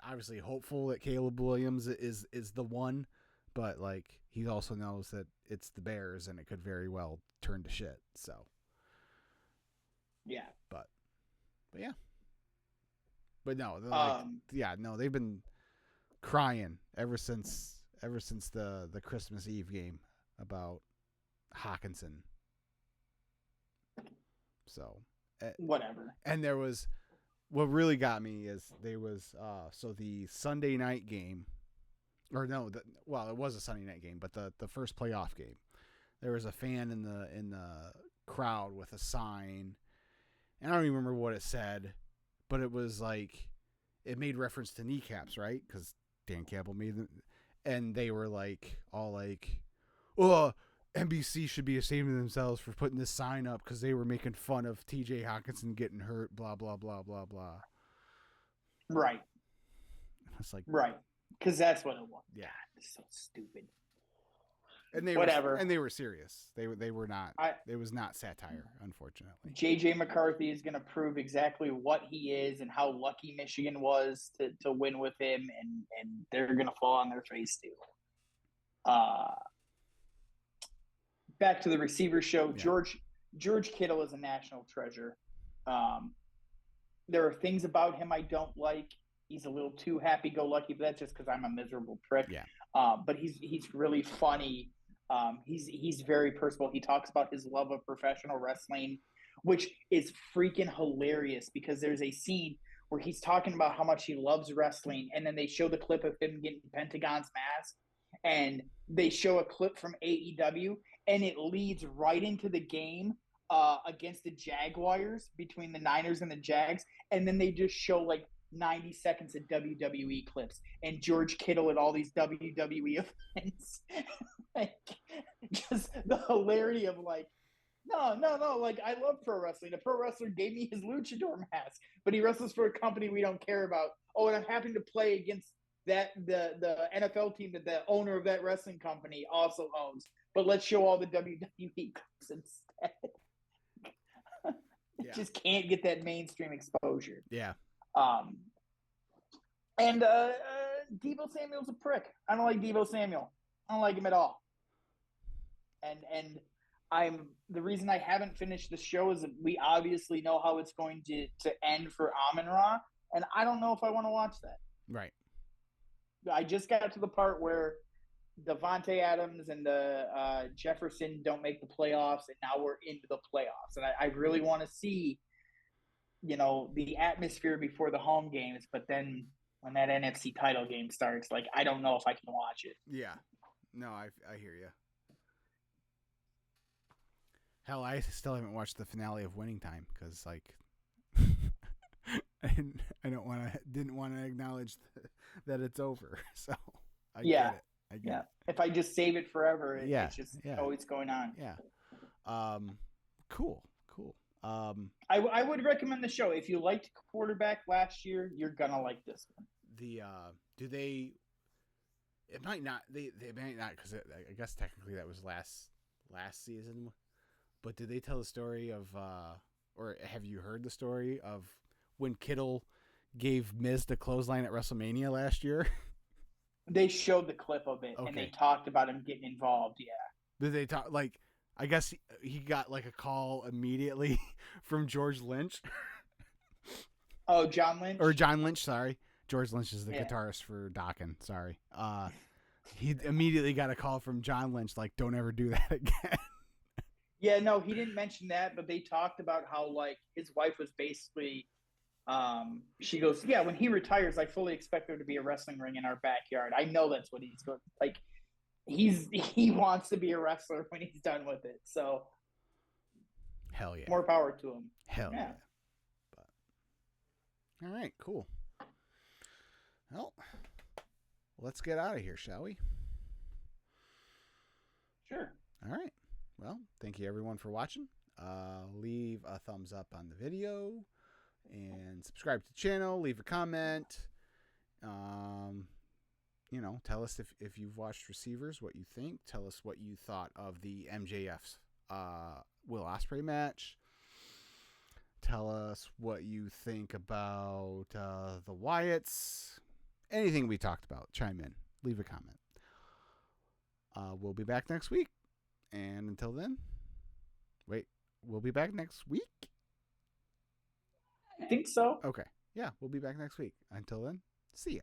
obviously hopeful that Caleb Williams is the one, but like he also knows that it's the Bears and it could very well turn to shit. So yeah, but yeah, but no, no, they've been crying ever since the Christmas Eve game about Hawkinson. So whatever. And there was, what really got me is there was so the Sunday night game, or no, it was a Sunday night game, but the first playoff game, there was a fan in the crowd with a sign, and I don't even remember what it said, but it was like, it made reference to kneecaps, right? Because Dan Campbell made them, and they were like all like, oh, NBC should be ashamed of themselves for putting this sign up because they were making fun of TJ Hawkinson getting hurt, blah, blah, blah, blah, blah. Right. It's like, right. Because that's what it was. Yeah. God, it's so stupid. And they Whatever. And they were serious. They were not. It was not satire, unfortunately. JJ McCarthy is going to prove exactly what he is and how lucky Michigan was to win with him, and they're going to fall on their face too. Back to the receiver show. Yeah. George Kittle is a national treasure. There are things about him I don't like. He's a little too happy-go-lucky, but that's just because I'm a miserable prick. Yeah. But he's really funny. He's very personable. He talks about his love of professional wrestling, which is freaking hilarious because there's a scene where he's talking about how much he loves wrestling, and then they show the clip of him getting Pentagon's mask, and they show a clip from AEW, and it leads right into the game against the Jaguars, between the Niners and the Jags, and then they just show like 90 seconds of WWE clips and George Kittle at all these WWE events. Like, just the hilarity of like, no, like, I love pro wrestling. A pro wrestler gave me his luchador mask, but he wrestles for a company we don't care about. Oh, and I'm happy to play against the NFL team that the owner of that wrestling company also owns. But let's show all the WWE clips instead. Yeah. Just can't get that mainstream exposure. Yeah. And Deebo Samuel's a prick. I don't like Deebo Samuel. I don't like him at all. And the reason I haven't finished the show is that we obviously know how it's going to end for Amon-Ra, and I don't know if I want to watch that. Right. I just got to the part where Devontae Adams and the Jefferson don't make the playoffs, and now we're into the playoffs. And I really want to see, the atmosphere before the home games, but then when that NFC title game starts, like, I don't know if I can watch it. Yeah. No, I hear you. Hell, I still haven't watched the finale of Winning Time because, like, I didn't want to acknowledge that it's over. So I get it. I get it. If I just save it forever, it's just always going on. Yeah. Cool. I would recommend the show. If you liked Quarterback last year, you're gonna like this one. It might not. They might not, because I guess technically that was last season. But did they tell the story of, or have you heard the story of when Kittle gave Miz the clothesline at WrestleMania last year? They showed the clip of it, and they talked about him getting involved. Yeah. Did they talk, like, I guess he got like a call immediately from George Lynch. Oh, John Lynch? Or John Lynch, sorry. George Lynch is the guitarist for Dokken, sorry. He immediately got a call from John Lynch, like, don't ever do that again. Yeah, no, he didn't mention that, but they talked about how, like, his wife was basically, she goes, yeah, when he retires, I fully expect there to be a wrestling ring in our backyard. I know that's what he's going, like, he wants to be a wrestler when he's done with it. So, hell yeah, more power to him. Hell yeah. But, all right, cool. Well, let's get out of here, shall we? Sure. All right. Well, thank you everyone for watching. Leave a thumbs up on the video and subscribe to the channel. Leave a comment. Tell us if you've watched Receivers, what you think. Tell us what you thought of the MJF Will Ospreay match. Tell us what you think about the Wyatts. Anything we talked about, chime in. Leave a comment. We'll be back next week. And until then, we'll be back next week? I think so. Okay. Yeah, we'll be back next week. Until then, see ya.